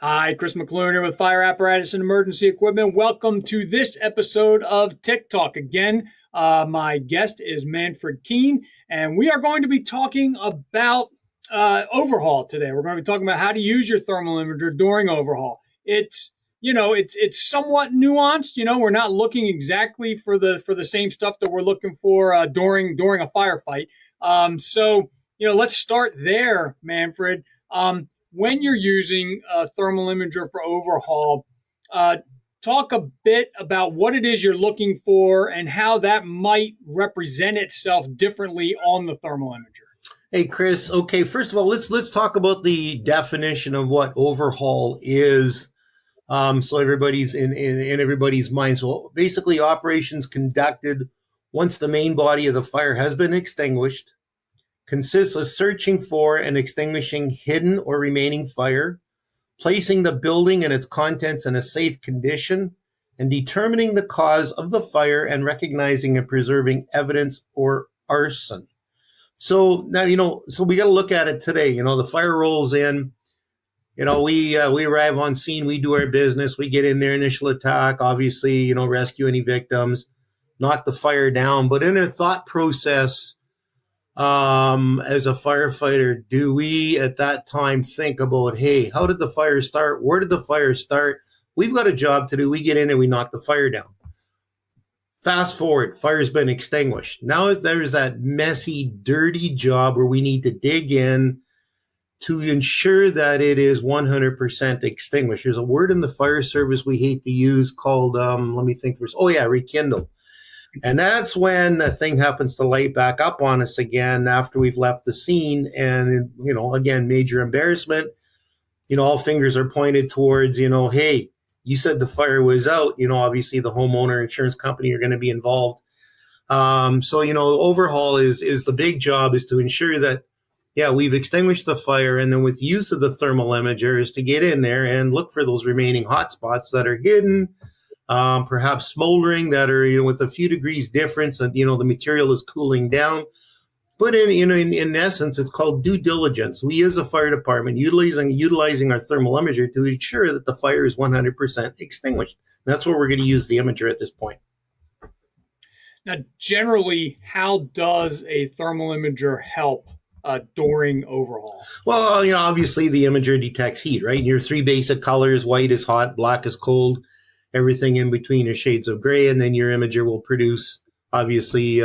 Hi, Chris McClure here with Fire Apparatus and Emergency Equipment. Welcome to this episode of Tic Talk. Again, my guest is Manfred Keene, and we are going to be talking about overhaul today. We're going to be talking about how to use your thermal imager during overhaul. It's somewhat nuanced. We're not looking exactly for the same stuff that we're looking for during a firefight. Let's start there, Manfred. When you're using a thermal imager for overhaul, talk a bit about what it is you're looking for and how that might represent itself differently on the thermal imager. Hey, Chris. Okay, first of all, let's talk about the definition of what overhaul is, so everybody's in everybody's mind. So basically, operations conducted once the main body of the fire has been extinguished, consists of searching for and extinguishing hidden or remaining fire, placing the building and its contents in a safe condition, and determining the cause of the fire and recognizing and preserving evidence or arson. So now, so we got to look at it today. The fire rolls in, we arrive on scene, we do our business, we get in there, initial attack, obviously, rescue any victims, knock the fire down. But in a thought process, as a firefighter, do we at that time think about, hey, how did the fire start? Where did the fire start? We've got a job to do. We get in and we knock the fire down. Fast forward, fire's been extinguished. Now there's that messy, dirty job where we need to dig in to ensure that it is 100% extinguished. There's a word in the fire service we hate to use called, rekindle. And that's when the thing happens to light back up on us again after we've left the scene. And, again, major embarrassment. All fingers are pointed towards, hey, you said the fire was out. Obviously the homeowner, insurance company are going to be involved. Overhaul is the big job, is to ensure that, we've extinguished the fire. And then with use of the thermal imager is to get in there and look for those remaining hot spots that are hidden, perhaps smoldering, that are, with a few degrees difference, and, the material is cooling down. But in essence, it's called due diligence. We as a fire department utilizing our thermal imager to ensure that the fire is 100% extinguished. And that's where we're going to use the imager at this point. Now, generally, how does a thermal imager help during overhaul? Well, obviously the imager detects heat, right? And your three basic colors: white is hot, black is cold, everything in between are shades of gray, and then your imager will produce, obviously,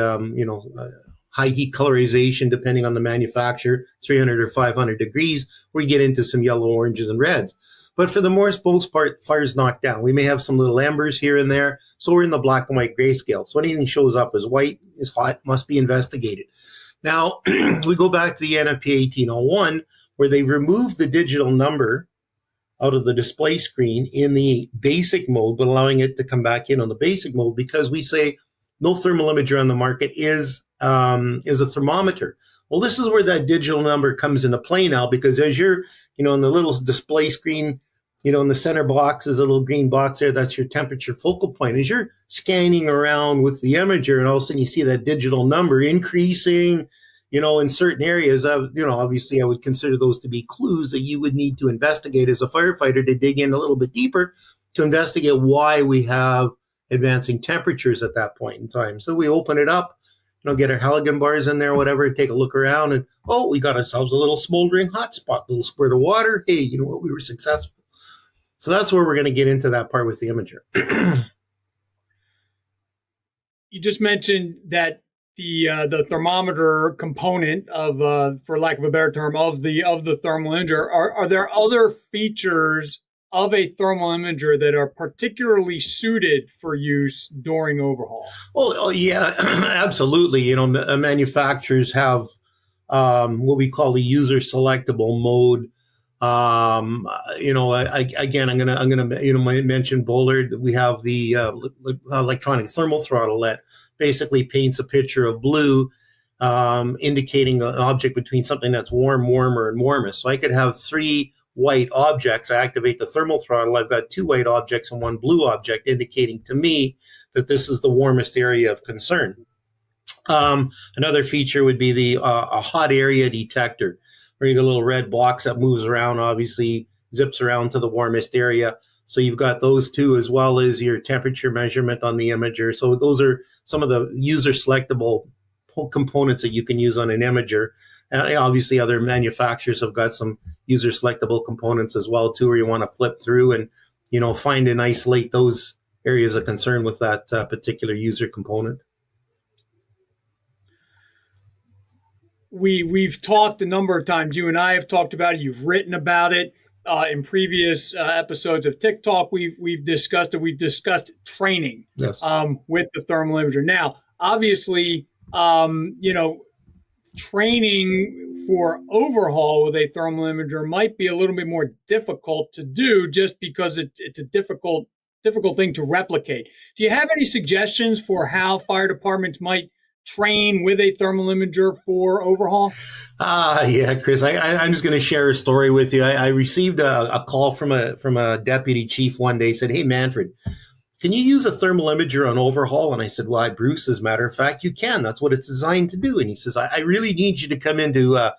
high heat colorization depending on the manufacturer, 300 or 500 degrees, where you get into some yellow, oranges, and reds. But for the most part, fire's knocked down. We may have some little embers here and there, so we're in the black and white grayscale. So anything shows up as white, is hot, must be investigated. Now, we go back to the NFPA 1801, where they've removed the digital number out of the display screen in the basic mode, but allowing it to come back in on the basic mode, because we say no thermal imager on the market is a thermometer. Well, this is where that digital number comes into play now, because as you're, in the little display screen, in the center box is a little green box there. That's your temperature focal point. As you're scanning around with the imager, and all of a sudden you see that digital number increasing, in certain areas, obviously I would consider those to be clues that you would need to investigate as a firefighter, to dig in a little bit deeper to investigate why we have advancing temperatures at that point in time. So we open it up, get our halogen bars in there, whatever, take a look around, and, we got ourselves a little smoldering hot spot, little squirt of water. Hey, we were successful. So that's where we're going to get into that part with the imager. You just mentioned that the thermometer component of, for lack of a better term, of the thermal imager. Are there other features of a thermal imager that are particularly suited for use during overhaul? Oh yeah, absolutely. Manufacturers have what we call a user selectable mode. I'm gonna mention Bullard. We have the electronic thermal throttle that basically paints a picture of blue, indicating an object between something that's warm, warmer, and warmest. So I could have three white objects. I activate the thermal throttle. I've got two white objects and one blue object, indicating to me that this is the warmest area of concern. Another feature would be a hot area detector, where you get a little red box that moves around, obviously zips around to the warmest area. So you've got those two, as well as your temperature measurement on the imager. So those are some of the user selectable components that you can use on an imager. And obviously other manufacturers have got some user selectable components as well too, where you want to flip through and, find and isolate those areas of concern with that particular user component. We've talked a number of times. You and I have talked about it. You've written about it in previous episodes of Tic Talk. We've discussed it. We've discussed training Yes. With the thermal imager. Now, obviously, training for overhaul with a thermal imager might be a little bit more difficult to do, just because it's a difficult thing to replicate. Do you have any suggestions for how fire departments might train with a thermal imager for overhaul? Yeah, Chris, I'm just going to share a story with you. I received a call from a deputy chief one day. He said, "Hey, Manfred, can you use a thermal imager on overhaul?" And I said, "Well, Bruce, as a matter of fact, you can. That's what it's designed to do." And he says, I really need you to come in to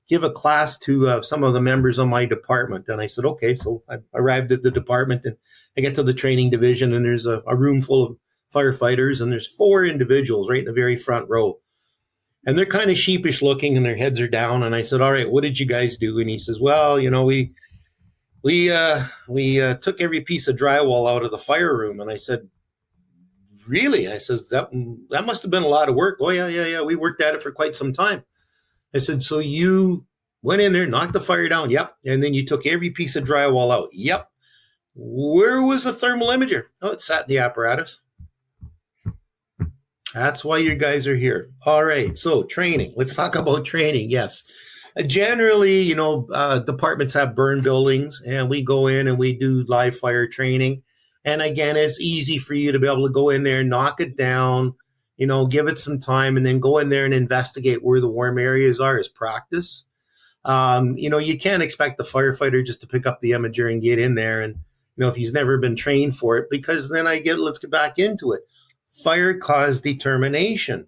give a class to some of the members of my department. And I said, okay. So I arrived at the department, and I get to the training division, and there's a room full of firefighters, and there's 4 individuals right in the very front row. And they're kind of sheepish looking, and their heads are down. And I said, "All right, what did you guys do?" And he says, "Well, we took every piece of drywall out of the fire room." And I said, "Really?" I said, that must have been a lot of work." "Oh, yeah. We worked at it for quite some time." I said, "So you went in there, knocked the fire down?" "Yep." "And then you took every piece of drywall out?" "Yep." "Where was the thermal imager?" "Oh, it sat in the apparatus." That's why you guys are here. All right. So training. Let's talk about training. Yes. Generally, departments have burn buildings, and we go in and we do live fire training. And again, it's easy for you to be able to go in there, knock it down, give it some time, and then go in there and investigate where the warm areas are as practice. You can't expect the firefighter just to pick up the imager and get in there. And, if he's never been trained for it, because then let's get back into it. Fire cause determination.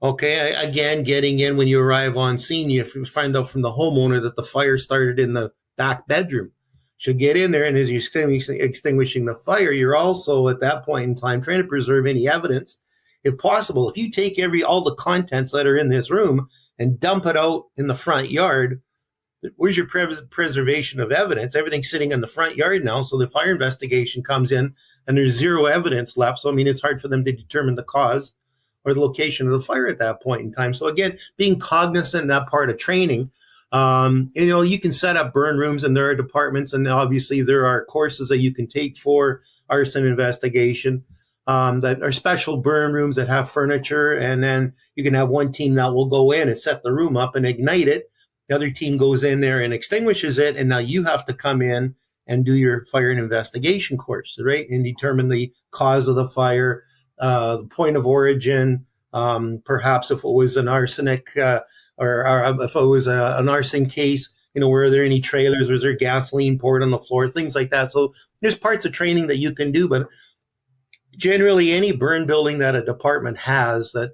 Okay, again, getting in when you arrive on scene, you find out from the homeowner that the fire started in the back bedroom. So get in there, and as you're extinguishing the fire, you're also at that point in time trying to preserve any evidence. If possible, if you take all the contents that are in this room and dump it out in the front yard, where's your preservation of evidence? Everything's sitting in the front yard now, so the fire investigation comes in, and there's zero evidence left. So, it's hard for them to determine the cause or the location of the fire at that point in time. So again, being cognizant in that part of training, you can set up burn rooms, and there are departments, and obviously there are courses that you can take for arson investigation that are special burn rooms that have furniture. And then you can have one team that will go in and set the room up and ignite it. The other team goes in there and extinguishes it. And now you have to come in and do your fire and investigation course, right? And determine the cause of the fire, the point of origin, perhaps if it was an arsenic or if it was an arson case, were there any trailers? Was there gasoline poured on the floor? Things like that. So there's parts of training that you can do, but generally any burn building that a department has that,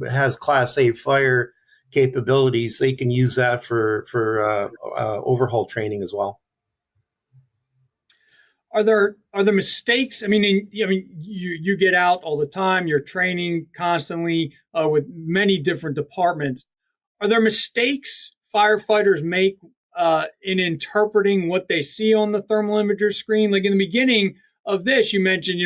has Class A fire capabilities, they can use that for overhaul training as well. Are there mistakes? You get out all the time. You're training constantly with many different departments. Are there mistakes firefighters make in interpreting what they see on the thermal imager screen? Like in the beginning of this, you mentioned,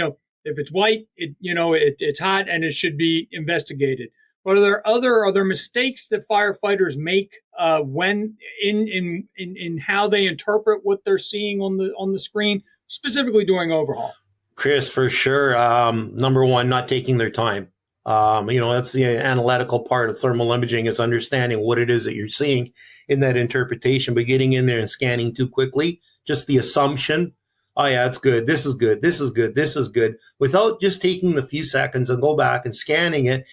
if it's white, it's hot and it should be investigated. But are there mistakes that firefighters make when in how they interpret what they're seeing on the screen, specifically during overhaul? Chris, for sure. Number one, not taking their time. That's the analytical part of thermal imaging, is understanding what it is that you're seeing in that interpretation, but getting in there and scanning too quickly, just the assumption, oh yeah, it's good, this is good, this is good, this is good, without just taking the few seconds and go back and scanning it.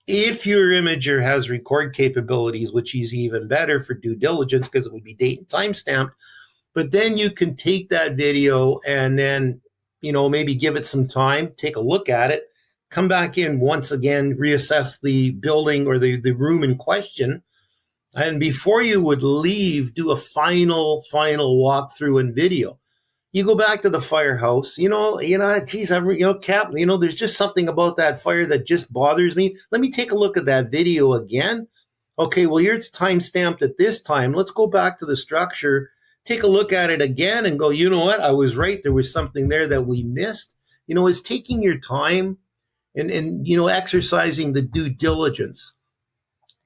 If your imager has record capabilities, which is even better for due diligence because it would be date and time stamped, but then you can take that video and then, maybe give it some time, take a look at it, come back in once again, reassess the building or the room in question, And before you would leave, do a final walkthrough and video. You go back to the firehouse, geez, Cap, there's just something about that fire that just bothers me. Let me take a look at that video again. Okay, well, here it's time stamped at this time. Let's go back to the structure, take a look at it again and go, you know what? I was right. There was something there that we missed. Is taking your time and exercising the due diligence.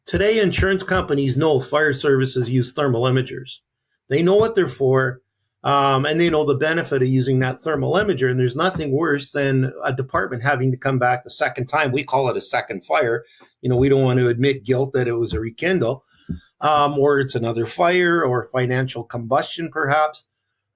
Today, insurance companies know fire services use thermal imagers. They know what they're for, and they know the benefit of using that thermal imager. And there's nothing worse than a department having to come back the second time. We call it a second fire. We don't want to admit guilt that it was a rekindle, or it's another fire or financial combustion, perhaps.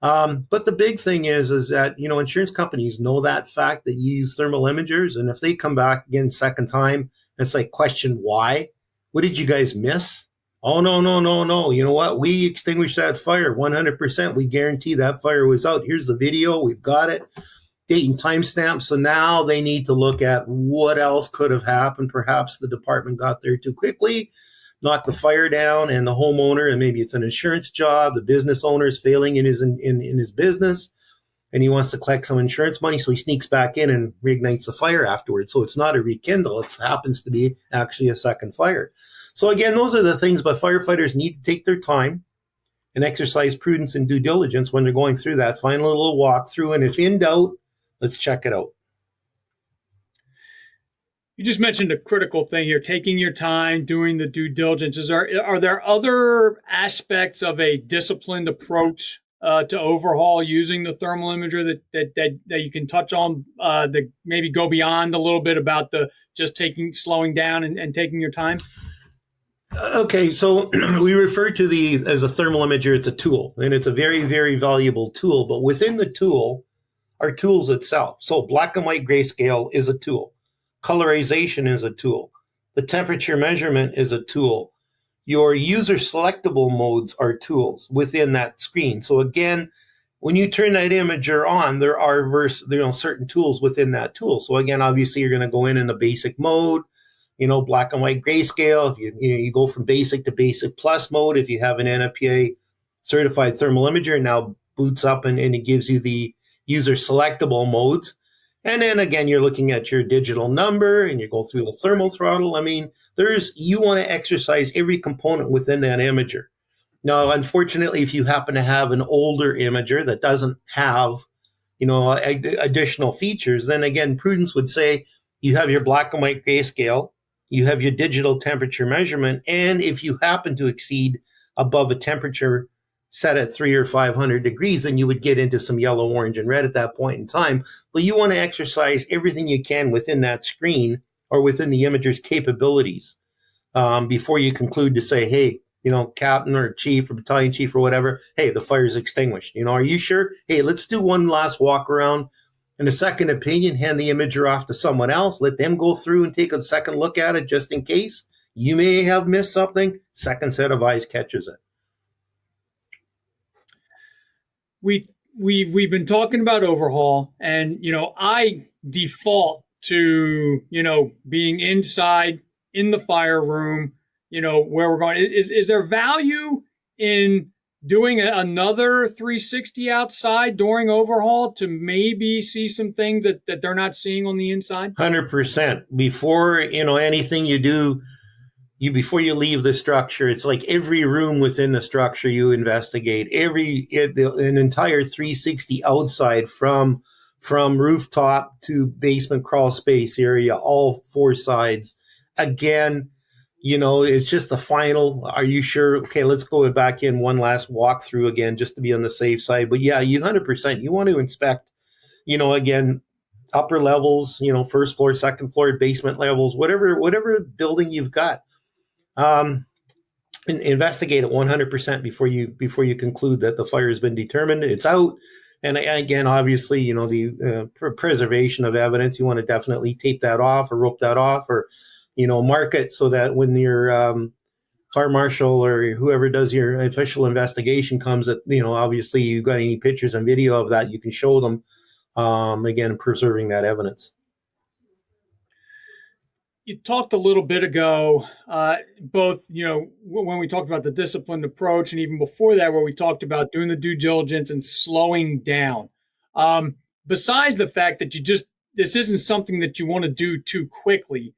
But the big thing is that, insurance companies know that fact that you use thermal imagers. And if they come back again second time, it's like, question why? What did you guys miss? Oh, no. You know what? We extinguished that fire 100%. We guarantee that fire was out. Here's the video. We've got it. Date and timestamp. So now they need to look at what else could have happened. Perhaps the department got there too quickly, knocked the fire down, and the homeowner, and maybe it's an insurance job, the business owner is failing in his business, and he wants to collect some insurance money, so he sneaks back in and reignites the fire afterwards. So it's not a rekindle. It happens to be actually a second fire. So again, those are the things, but firefighters need to take their time and exercise prudence and due diligence when they're going through that final little walkthrough. And if in doubt, let's check it out. You just mentioned a critical thing here, taking your time, doing the due diligence. Are there other aspects of a disciplined approach to overhaul using the thermal imager that you can touch on, that maybe go beyond a little bit about the just slowing down and taking your time? Okay, so we refer to as a thermal imager. It's a tool, and it's a very, very valuable tool. But within the tool are tools itself. So black and white grayscale is a tool. Colorization is a tool. The temperature measurement is a tool. Your user selectable modes are tools within that screen. So again, when you turn that imager on, there are certain tools within that tool. So again, obviously you're going to go in the basic mode, black and white grayscale. If you go from basic to basic plus mode, if you have an NFPA certified thermal imager, now boots up and it gives you the user selectable modes. And then again, you're looking at your digital number and you go through the thermal throttle. I mean, you want to exercise every component within that imager. Now, unfortunately, if you happen to have an older imager that doesn't have, additional features, then again, prudence would say you have your black and white grayscale, you have your digital temperature measurement, and if you happen to exceed above a temperature set at 300 or 500 degrees, then you would get into some yellow, orange, and red at that point in time. But you want to exercise everything you can within that screen or within the imager's capabilities before you conclude to say, hey, captain or chief or battalion chief or whatever, hey, the fire's extinguished. Are you sure? Hey, let's do one last walk around. And a second opinion, hand the imager off to someone else. Let them go through and take a second look at it just in case. You may have missed something. Second set of eyes catches it. We've been talking about overhaul, and I default to being inside in the fire room, where we're going. Is there value in doing another 360 outside during overhaul to maybe see some things that they're not seeing on the inside? 100%. Before anything you do, before you leave the structure, it's like every room within the structure you investigate, an entire 360 outside from rooftop to basement crawl space area, all four sides. Again, it's just the final. Are you sure? Okay, let's go back in one last walkthrough again, just to be on the safe side. But yeah, you 100%. You want to inspect, again, upper levels, first floor, second floor, basement levels, whatever building you've got. Investigate it 100% before you conclude that the fire has been determined, it's out. And again, obviously, the preservation of evidence, you want to definitely tape that off or rope that off or, mark it so that when your fire marshal or whoever does your official investigation comes, that, obviously you've got any pictures and video of that, you can show them, again, preserving that evidence. you talked a little bit ago, both, when we talked about the disciplined approach and even before that, where we talked about doing the due diligence and slowing down. Besides the fact that this isn't something that you want to do too quickly,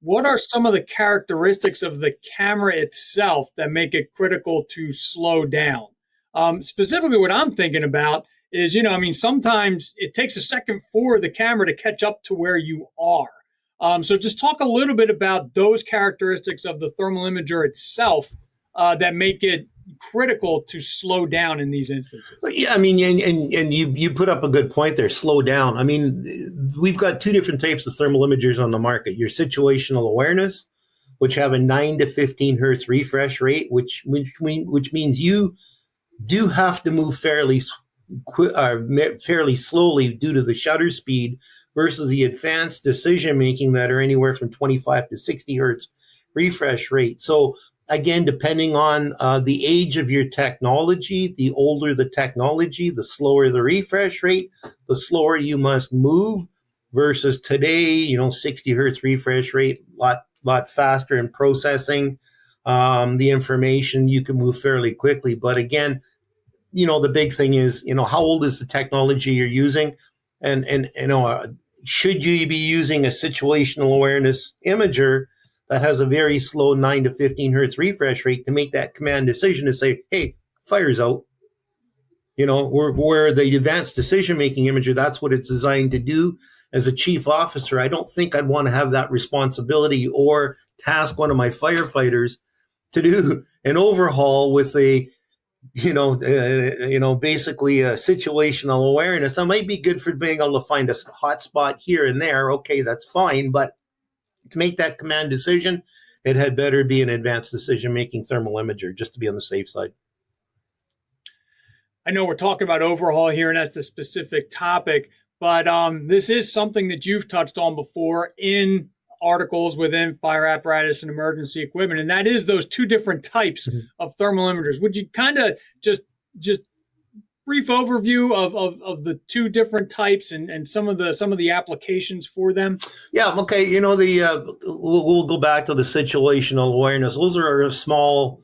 what are some of the characteristics of the camera itself that make it critical to slow down? Specifically, what I'm thinking about is, sometimes it takes a second for the camera to catch up to where you are. So just talk a little bit about those characteristics of the thermal imager itself that make it critical to slow down in these instances. Yeah, I mean, and you put up a good point there. Slow down. I mean, we've got two different types of thermal imagers on the market. Your situational awareness, which have a 9 to 15 hertz refresh rate, which means you do have to move fairly slowly due to the shutter speed, versus the advanced decision making that are anywhere from 25 to 60 hertz refresh rate. So again, depending on the age of your technology, the older the technology, the slower the refresh rate, the slower you must move, versus today, 60 hertz refresh rate, lot faster in processing the information. You can move fairly quickly. But again, the big thing is, how old is the technology you're using? And should you be using a situational awareness imager that has a very slow 9 to 15 hertz refresh rate to make that command decision to say, hey, fire's out? Where the advanced decision-making imager, that's what it's designed to do. As a chief officer, I don't think I'd want to have that responsibility or task one of my firefighters to do an overhaul with basically a situational awareness. That might be good for being able to find a hot spot here and there. Okay, that's fine. But to make that command decision, it had better be an advanced decision-making thermal imager, just to be on the safe side. I know we're talking about overhaul here, and that's the specific topic, but this is something that you've touched on before in articles within fire apparatus and emergency equipment, and that is those two different types of thermal imagers. Would you kind of just brief overview of the two different types and some of the applications for them? Yeah, okay. We'll go back to the situational awareness. Those are a small,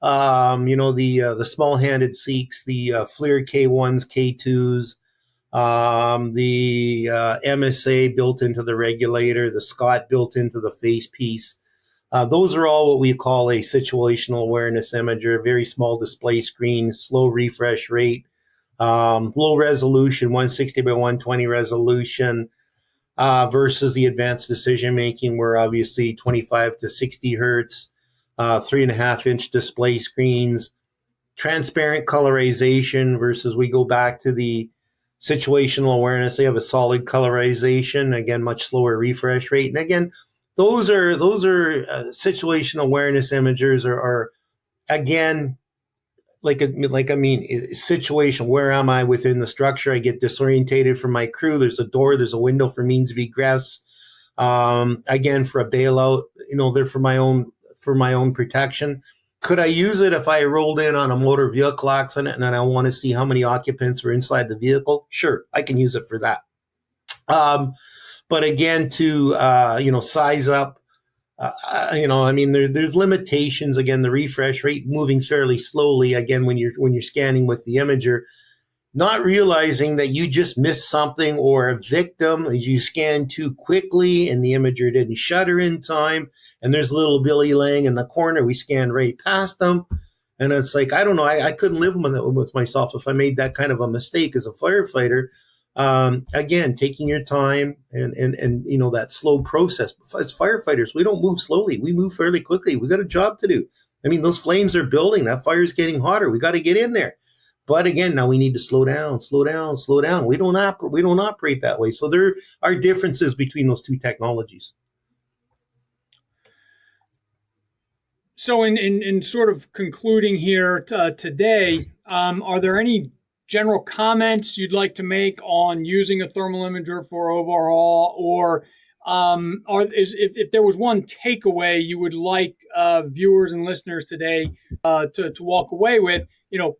the small-handed Seeks, the FLIR K1s, K2s. The MSA built into the regulator, the Scott built into the face piece. Those are all what we call a situational awareness imager, very small display screen, slow refresh rate, low resolution, 160 by 120 resolution, versus the advanced decision making, where obviously 25 to 60 hertz, 3.5-inch display screens, transparent colorization, versus we go back to the situational awareness. They have a solid colorization, again, much slower refresh rate. And again, those are situational awareness imagers are again, situation. Where am I within the structure? I get disorientated from my crew. There's a door, there's a window for means of egress. Again, for a bailout, they're for my own protection. Could I use it if I rolled in on a motor vehicle accident and I want to see how many occupants were inside the vehicle? Sure, I can use it for that. But again, to size up, there's limitations. Again, the refresh rate moving fairly slowly. Again, when you're scanning with the imager, not realizing that you just missed something, or a victim as you scanned too quickly and the imager didn't shutter in time, and there's little Billy laying in the corner. We scanned right past them. And it's like, I don't know, I couldn't live with myself if I made that kind of a mistake as a firefighter. Again, taking your time and that slow process. As firefighters, we don't move slowly. We move fairly quickly. We got a job to do. I mean, those flames are building. That fire's getting hotter. We got to get in there. But again, now we need to slow down. We don't operate that way. So there are differences between those two technologies. So in sort of concluding here today, are there any general comments you'd like to make on using a thermal imager for overhaul, or if there was one takeaway you would like viewers and listeners today to walk away with,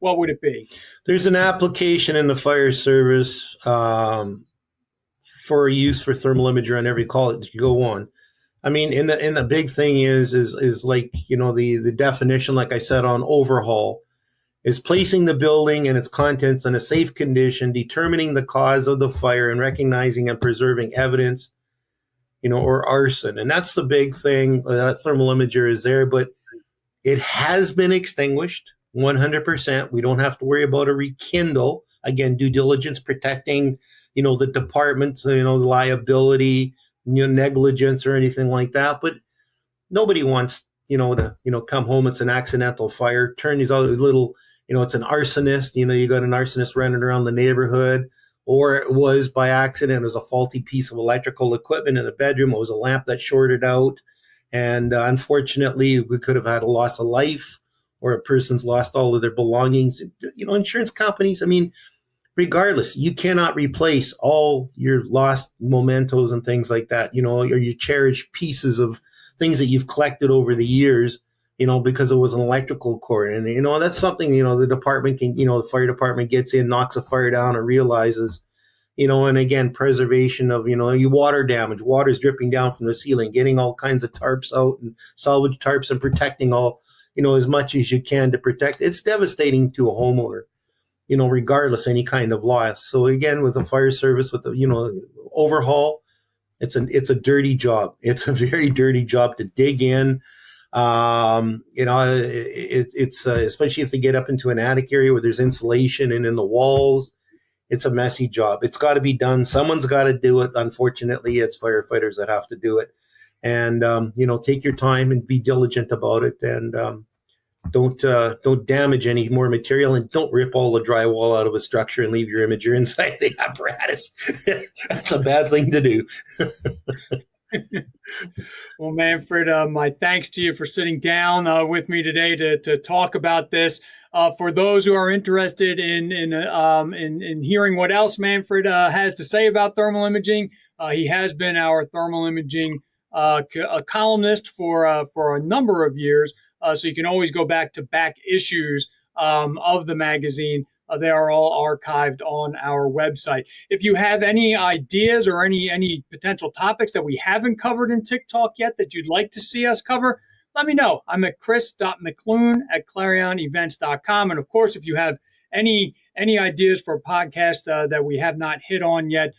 what would it be? There's an application in the fire service for use for thermal imager on every call that you go on. I mean, and the big thing is like, the definition, like I said, on overhaul is placing the building and its contents in a safe condition, determining the cause of the fire, and recognizing and preserving evidence, or arson. And that's the big thing. That thermal imager is there, but it has been extinguished 100%. We don't have to worry about a rekindle. Again, due diligence protecting, the department, liability, negligence or anything like that. But nobody wants, to come home. It's an accidental fire. Turn these out a little, it's an arsonist. You got an arsonist running around the neighborhood, or it was by accident. It was a faulty piece of electrical equipment in the bedroom. It was a lamp that shorted out. And unfortunately, we could have had a loss of life, or a person's lost all of their belongings. Insurance companies, I mean, regardless, you cannot replace all your lost mementos and things like that, or your cherished pieces of things that you've collected over the years, because it was an electrical cord. And, that's something, the department can, the fire department gets in, knocks a fire down and realizes, and again, preservation of, your water damage, water's dripping down from the ceiling, getting all kinds of tarps out and salvage tarps and protecting all, as much as you can to protect. It's devastating to a homeowner, regardless any kind of loss. So again, with the fire service, with the, overhaul, it's a dirty job. It's a very dirty job to dig in. It's especially if they get up into an attic area where there's insulation and in the walls, it's a messy job. It's got to be done. Someone's got to do it. Unfortunately, it's firefighters that have to do it. And, take your time and be diligent about it. And don't damage any more material, and don't rip all the drywall out of a structure and leave your imager inside the apparatus. That's a bad thing to do. Well, Manfred, my thanks to you for sitting down with me today to talk about this. For those who are interested in hearing what else Manfred has to say about thermal imaging, he has been our thermal imaging columnist for a number of years. So you can always go back to back issues of the magazine. They are all archived on our website. If you have any ideas or any potential topics that we haven't covered in Tic Talk yet that you'd like to see us cover, let me know. I'm at chris.mcclune@clarionevents.com. And of course, if you have any ideas for a podcast that we have not hit on yet,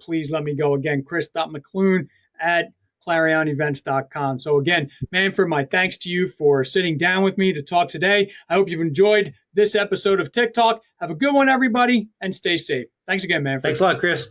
please let me go. Again, chris.mcclune@clarionevents.com. So again, Manfred, my thanks to you for sitting down with me to talk today. I hope you've enjoyed this episode of Tic Talk. Have a good one, everybody, and stay safe. Thanks again, Manfred. Thanks a lot, Chris.